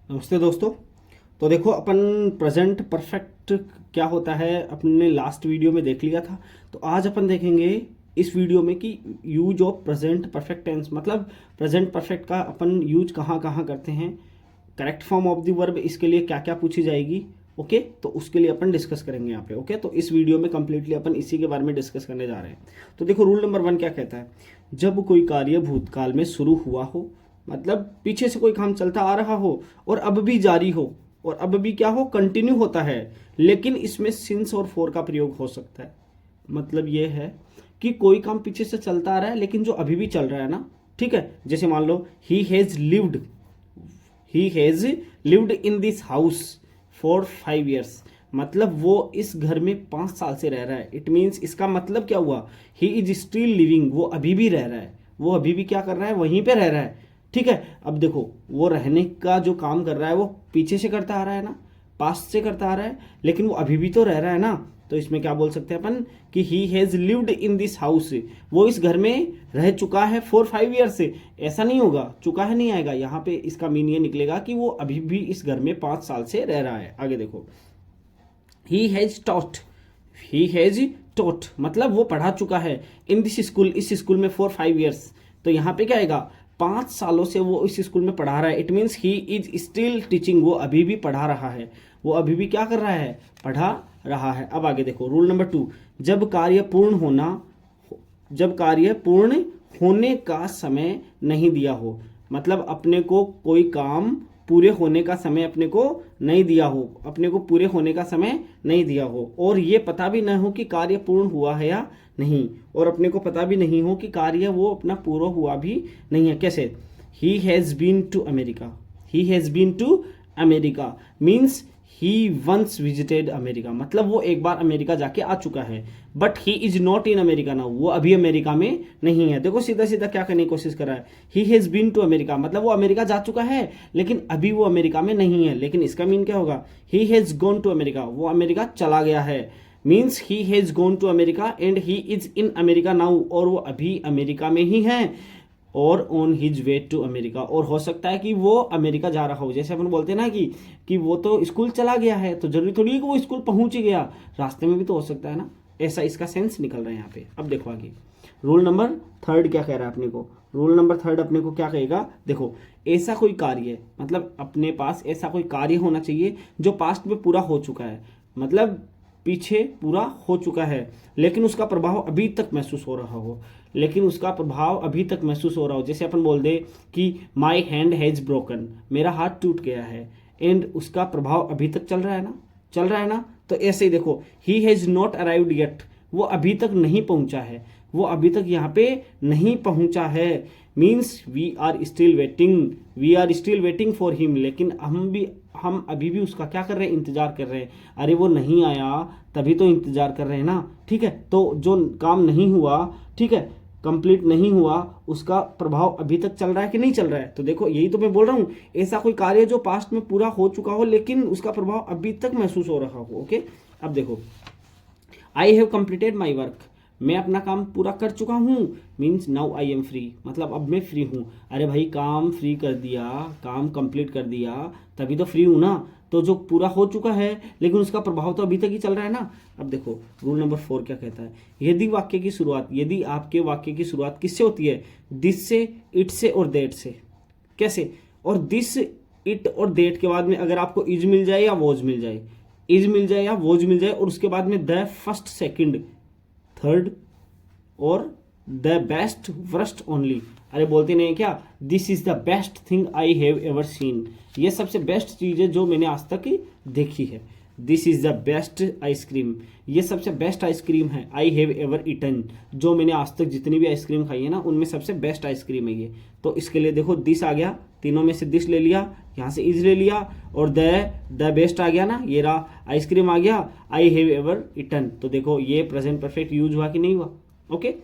नमस्ते दोस्तों। तो देखो अपन प्रेजेंट परफेक्ट क्या होता है अपने लास्ट वीडियो में देख लिया था। तो आज अपन देखेंगे इस वीडियो में कि use of present perfect tense, मतलब प्रेजेंट परफेक्ट का अपन यूज कहाँ कहाँ करते हैं, correct form of the verb इसके लिए क्या क्या पूछी जाएगी। ओके, तो उसके लिए अपन डिस्कस करेंगे यहाँ पे। ओके, तो इस वीडियो में कंप्लीटली अपन इसी के बारे में डिस्कस करने जा रहे हैं। तो देखो रूल नंबर 1 क्या कहता है, जब कोई कार्य भूतकाल में शुरू हुआ हो, मतलब पीछे से कोई काम चलता आ रहा हो और अब भी जारी हो और अब भी क्या हो, कंटिन्यू होता है, लेकिन इसमें सिंस और फॉर का प्रयोग हो सकता है। मतलब ये है कि कोई काम पीछे से चलता आ रहा है लेकिन जो अभी भी चल रहा है ना, ठीक है। जैसे मान लो ही has lived in this house for 5 years, मतलब वो इस घर में 5 साल से रह रहा है। इट मीन्स इसका मतलब क्या हुआ, ही इज स्टिल लिविंग, वो अभी भी रह रहा है, वो अभी भी क्या कर रहा है, वहीं पे रह रहा है। ठीक है, अब देखो वो रहने का जो काम कर रहा है वो पीछे से करता आ रहा है ना, पास्ट से करता आ रहा है, लेकिन वो अभी भी तो रह रहा है ना। तो इसमें क्या बोल सकते हैं अपन कि ही has lived in this house, वो इस घर में रह चुका है फॉर 5 years से। ऐसा नहीं होगा, चुका है नहीं आएगा, यहाँ पे इसका मीन ये निकलेगा कि वो अभी भी इस घर में 5 साल से रह रहा है। आगे देखो, he has taught, he has taught मतलब वो पढ़ा चुका है, इन दिस स्कूल, इस स्कूल में फॉर 5 years। तो यहाँ पे क्या आएगा, 5 सालों से वो इस स्कूल में पढ़ा रहा है। It means he is still teaching, वो अभी भी पढ़ा रहा है, वो अभी भी क्या कर रहा है, पढ़ा रहा है। अब आगे देखो रूल नंबर 2, जब कार्य पूर्ण होना, जब कार्य पूर्ण होने का समय नहीं दिया हो, मतलब अपने को कोई काम पूरे होने का समय अपने को नहीं दिया हो, अपने को पूरे होने का समय नहीं दिया हो, और ये पता भी ना हो कि कार्य पूर्ण हुआ है या नहीं, और अपने को पता भी नहीं हो कि कार्य वो अपना पूरा हुआ भी नहीं है। कैसे, he has been to America, he has been to America means he once visited America, मतलब वो एक बार अमेरिका जाके आ चुका है। But he is not in America now, वो अभी अमेरिका में नहीं है। देखो सीधा सीधा क्या करने की कोशिश कर रहा है, he has been to America मतलब वो अमेरिका जा चुका है लेकिन अभी वो अमेरिका में नहीं है। लेकिन इसका मीन क्या होगा, he has gone to America, वो अमेरिका चला गया है। Means he has gone to America and he is in America now, और वो अभी अमेरिका में ही है, और on his way to America, और हो सकता है कि वो अमेरिका जा रहा हो। जैसे अपन बोलते हैं ना कि वो तो स्कूल चला गया है, तो जरूरी थोड़ी है कि वो स्कूल पहुंच ही गया, रास्ते में भी तो हो सकता है ना। ऐसा इसका सेंस निकल रहा है यहाँ पे। अब देखो आगे रूल नंबर 3 क्या कह रहा है अपने को, रूल नंबर 3 अपने को क्या कहेगा, देखो ऐसा कोई कार्य, मतलब अपने पास ऐसा कोई कार्य होना चाहिए जो पास्ट में पूरा हो चुका है, मतलब पीछे पूरा हो चुका है, लेकिन उसका प्रभाव अभी तक महसूस हो रहा हो, लेकिन उसका प्रभाव अभी तक महसूस हो रहा हो। जैसे अपन बोल दे कि माई हैंड हैज ब्रोकन, मेरा हाथ टूट गया है, एंड उसका प्रभाव अभी तक चल रहा है ना, चल रहा है ना। तो ऐसे ही देखो, he has not arrived yet, वो अभी तक नहीं पहुंचा है, वो अभी तक यहाँ पे नहीं पहुंचा है। Means we are still waiting, we are still waiting for him, लेकिन हम अभी भी उसका क्या कर रहे हैं, इंतजार कर रहे हैं। अरे वो नहीं आया तभी तो इंतजार कर रहे हैं ना, ठीक है। तो जो काम नहीं हुआ, ठीक है, कंप्लीट नहीं हुआ, उसका प्रभाव अभी तक चल रहा है कि नहीं चल रहा है। तो देखो यही तो मैं बोल रहा हूँ, ऐसा कोई कार्य जो पास्ट में पूरा हो चुका हो लेकिन उसका प्रभाव अभी तक महसूस हो रहा हो। ओके, अब देखो, I have completed my work, मैं अपना काम पूरा कर चुका हूँ। Means now I am free, मतलब अब मैं फ्री हूँ। अरे भाई काम फ्री कर दिया, काम कंप्लीट कर दिया तभी तो फ्री हूँ ना। तो जो पूरा हो चुका है लेकिन उसका प्रभाव तो अभी तक ही चल रहा है ना। अब देखो रूल नंबर 4 क्या कहता है, यदि वाक्य की शुरुआत, यदि आपके वाक्य की शुरुआत किससे होती है, दिस से, इट से और दैट से। कैसे, और दिस, इट और दैट के बाद में अगर आपको इज मिल जाए या वॉज मिल जाए, इज मिल जाए या वॉज मिल जाए, और उसके बाद में द, फर्स्ट, सेकंड, थर्ड और द बेस्ट, वर्स्ट ओनली। अरे बोलते नहीं क्या, this is the best thing I have ever seen, ये सबसे बेस्ट चीज है जो मैंने आज तक देखी है। This is the best ice cream, ये सबसे बेस्ट आइसक्रीम है। आई हैव एवर ईटन, जो मैंने आज तक जितनी भी आइसक्रीम खाई है ना उनमें सबसे बेस्ट आइसक्रीम है ये। तो इसके लिए देखो दिस आ गया, तीनों में से दिस ले लिया, यहाँ से इज ले लिया, और द बेस्ट आ गया ना, ये रहा आइसक्रीम आ गया, आई हैव एवर ईटन। तो देखो ये प्रेजेंट परफेक्ट यूज हुआ कि नहीं हुआ। Okay,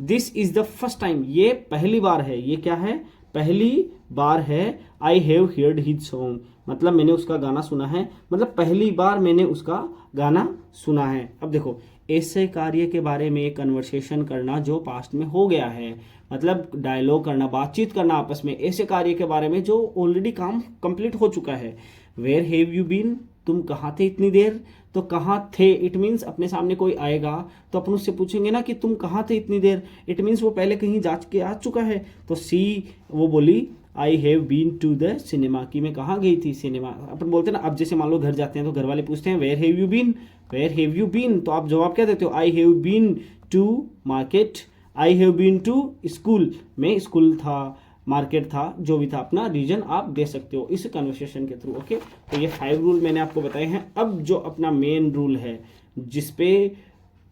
this is the first time, ये पहली बार है, ये क्या है, पहली बार है। I have heard his song, मतलब मैंने उसका गाना सुना है, मतलब पहली बार मैंने उसका गाना सुना है। अब देखो ऐसे कार्य के बारे में कन्वर्सेशन करना जो पास्ट में हो गया है, मतलब डायलॉग करना, बातचीत करना आपस में ऐसे कार्य के बारे में जो ऑलरेडी काम कंप्लीट हो चुका है। वेयर हैव यू बीन, तुम कहाँ थे इतनी देर, तो कहाँ थे इट मीन्स अपने सामने कोई आएगा तो अपन उससे पूछेंगे ना कि तुम कहाँ थे इतनी देर, इट मीन्स वो पहले कहीं जा के आ चुका है। तो सी वो बोली I have been to the cinema, कि मैं कहाँ गई थी सिनेमा। अपन बोलते हैं ना, अब जैसे मान लो घर जाते हैं तो घर वाले पूछते हैं where have you been, where have you been, तो आप जवाब क्या देते हो, I have been to market, I have been to school, मैं स्कूल था, मार्केट था, जो भी था अपना रीजन आप दे सकते हो इस कन्वर्सेशन के थ्रू। ओके, तो ये 5 रूल मैंने आपको बताए हैं। अब जो अपना मेन रूल है जिसपे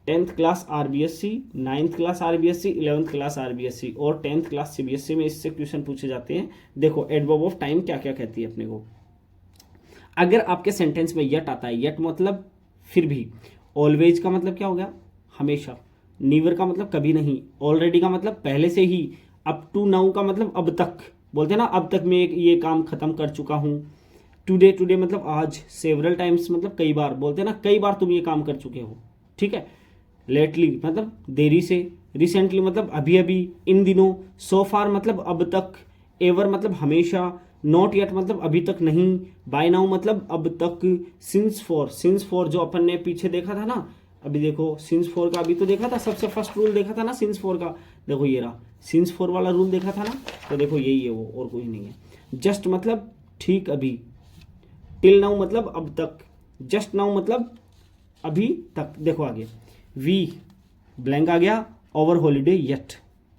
10th class RBSC, 9th class RBSC, 11th class RBSC और 10th क्लास सीबीएसई में इससे क्वेश्चन पूछे जाते हैं। देखो एडवर्ब ऑफ टाइम क्या क्या कहती है अपने को। अगर आपके सेंटेंस में यट आता है, यट मतलब फिर भी, ऑलवेज का मतलब क्या हो गया, हमेशा, नीवर का मतलब कभी नहीं, ऑलरेडी का मतलब पहले से ही, अप टू नाउ का मतलब अब तक, बोलते हैं ना अब तक मैं ये काम खत्म कर चुका हूँ, टुडे, टुडे मतलब आज, सेवरल टाइम्स मतलब कई बार, बोलते हैं ना कई बार तुम ये काम कर चुके हो, ठीक है। लेटली मतलब देरी से, रिसेंटली मतलब अभी अभी, इन दिनों, सो फार मतलब अब तक, एवर मतलब हमेशा, नॉट येट मतलब अभी तक नहीं, बाय नाउ मतलब अब तक, सिंस फॉर, सिंस फॉर जो अपन ने पीछे देखा था ना, अभी देखो सिंस फॉर का अभी तो देखा था, सबसे फर्स्ट रूल देखा था ना सिंस फॉर का, देखो ये रहा सिंस फॉर वाला रूल देखा था ना, तो देखो यही है वो, और कोई नहीं है। जस्ट मतलब ठीक अभी, टिल नाउ मतलब अब तक, जस्ट नाउ मतलब अभी तक। देखो आगे, वी ब्लैंक आ गया, ओवर हॉलीडे येट,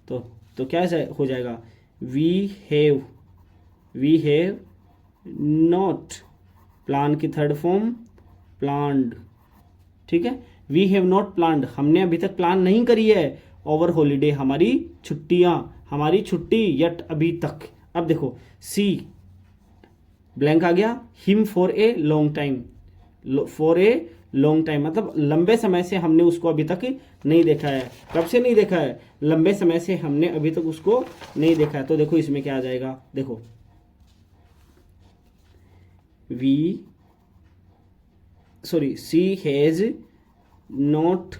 तो क्या हो जाएगा, वी हैव नॉट, प्लान की थर्ड फॉर्म प्लान्ड, ठीक है। वी हैव नॉट प्लान्ड, हमने अभी तक प्लान नहीं करी है, ओवर हॉलीडे हमारी छुट्टियां, हमारी छुट्टी, यट अभी तक। अब देखो सी ब्लैंक आ गया, him for a long time, for a long time मतलब लंबे समय से हमने उसको अभी तक नहीं देखा है। कब से नहीं देखा है, लंबे समय से हमने अभी तक उसको नहीं देखा है। तो देखो इसमें क्या आ जाएगा, देखो she has not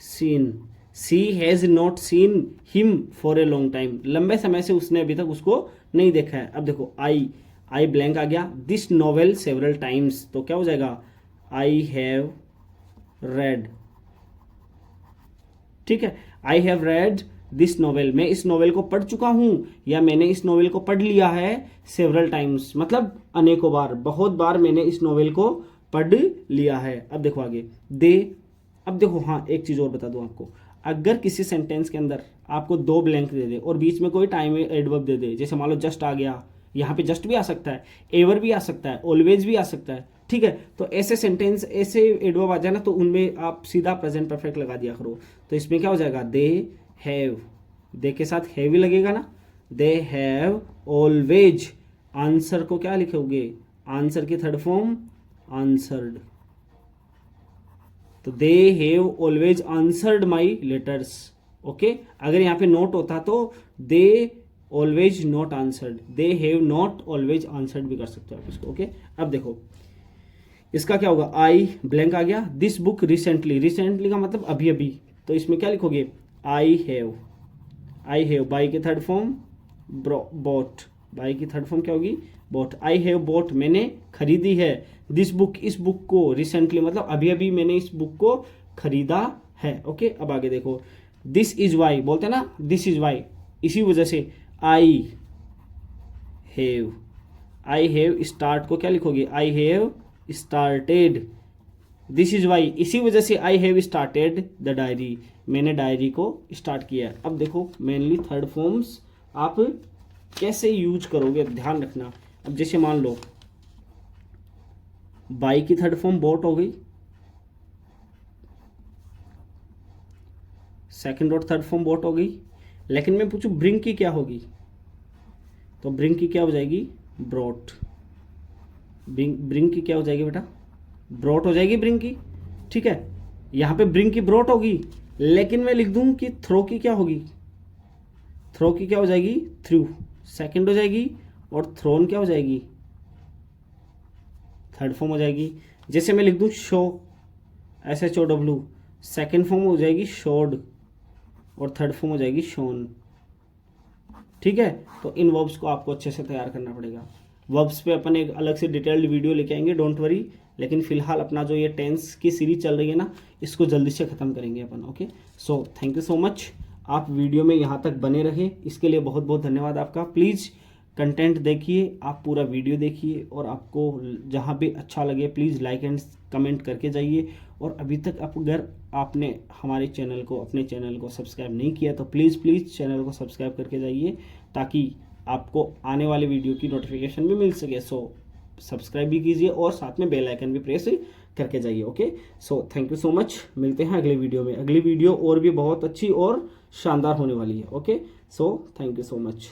seen, she has not seen him for a long time, लंबे समय से उसने अभी तक उसको नहीं देखा है। अब देखो आई ब्लैंक आ गया, दिस नॉवेल सेवरल टाइम्स, तो क्या हो जाएगा, आई हैव रेड, ठीक है, I have read this novel, मैं इस नॉवेल को पढ़ चुका हूं, या मैंने इस नॉवेल को पढ़ लिया है, सेवरल टाइम्स मतलब अनेकों बार, बहुत बार मैंने इस नॉवेल को पढ़ लिया है। अब देखो आगे, दे, अब देखो हाँ एक चीज और बता दूं आपको, अगर किसी सेंटेंस के अंदर आपको 2 ब्लैंक दे दे और बीच में कोई टाइम एडवर्ब दे दे, जैसे मान लो जस्ट आ गया, यहाँ पे जस्ट भी आ सकता है, एवर भी आ सकता है, ऑलवेज भी आ सकता है, ठीक है। तो ऐसे सेंटेंस, ऐसे एडवर्ब आ जाए ना, तो उनमें आप सीधा प्रेजेंट परफेक्ट लगा दिया करो। तो इसमें क्या हो जाएगा, दे हैव, दे के साथ हैव ही लगेगा ना, दे हैव ऑलवेज, आंसर को क्या लिखोगे, आंसर की थर्ड फॉर्म आंसर्ड, तो they have always answered my letters. Okay, अगर यहाँ पे नोट होता तो they always not answered, they have not always answered भी कर सकते हो आप इसको। ओके, अब देखो इसका क्या होगा, आई ब्लैंक आ गया, दिस बुक रिसेंटली, रिसेंटली का मतलब अभी अभी, तो इसमें क्या लिखोगे, आई हैव बाई की थर्ड फॉर्म बॉट, बाई की थर्ड फॉर्म क्या होगी, बॉट, आई हैव बॉट मैंने खरीदी है, दिस बुक इस बुक को, रिसेंटली मतलब अभी अभी मैंने इस बुक को खरीदा है। ओके, अब आगे देखो, दिस इज वाई, बोलते हैं ना दिस इज वाई, इसी वजह से आई हैव स्टार्ट को क्या लिखोगे, I have started, this is why इसी वजह से I have started the diary, मैंने डायरी को स्टार्ट किया। अब देखो मेनली थर्ड फॉर्म्स आप कैसे यूज करोगे ध्यान रखना। अब जैसे मान लो बाई की थर्ड फॉर्म बॉट हो गई, सेकंड और थर्ड फॉर्म बॉट हो गई, लेकिन मैं पूछूं ब्रिंग की क्या होगी, तो ब्रिंग की क्या हो जाएगी, ब्रॉट, ब्रिंग की क्या हो जाएगी बेटा, ब्रॉट हो जाएगी ब्रिंग की, ठीक है। यहां पे ब्रिंग की ब्रॉट होगी, लेकिन मैं लिख दूं कि थ्रो की क्या होगी, थ्रो की क्या हो जाएगी, थ्रू, सेकंड हो जाएगी, और थ्रोन क्या हो जाएगी, थर्ड फॉर्म हो जाएगी। जैसे मैं लिख दूँ शो, SHOW, सेकेंड फॉर्म हो जाएगी शोड और थर्ड फॉर्म हो जाएगी शोन। ठीक है, तो इन वर्ब्स को आपको अच्छे से तैयार करना पड़ेगा। वर्ब्स पे अपन एक अलग से डिटेल्ड वीडियो लेके आएंगे, डोंट वरी। लेकिन फिलहाल अपना जो ये टेंस की सीरीज चल रही है ना, इसको जल्दी से ख़त्म करेंगे अपन। Okay, so thank you so much, आप वीडियो में यहाँ तक बने रहे, इसके लिए बहुत बहुत धन्यवाद आपका। प्लीज़ कंटेंट देखिए, आप पूरा वीडियो देखिए, और आपको जहाँ भी अच्छा लगे प्लीज़ लाइक एंड कमेंट करके जाइए। और अभी तक अगर आपने हमारे चैनल को, अपने चैनल को सब्सक्राइब नहीं किया तो प्लीज़ चैनल को सब्सक्राइब करके जाइए, ताकि आपको आने वाले वीडियो की नोटिफिकेशन भी मिल सके। सो सब्सक्राइब भी कीजिए और साथ में बेल आइकन भी प्रेस करके जाइए। Okay, so thank you so much, मिलते हैं अगले वीडियो में। अगली वीडियो और भी बहुत अच्छी और शानदार होने वाली है। Okay, so thank you so much.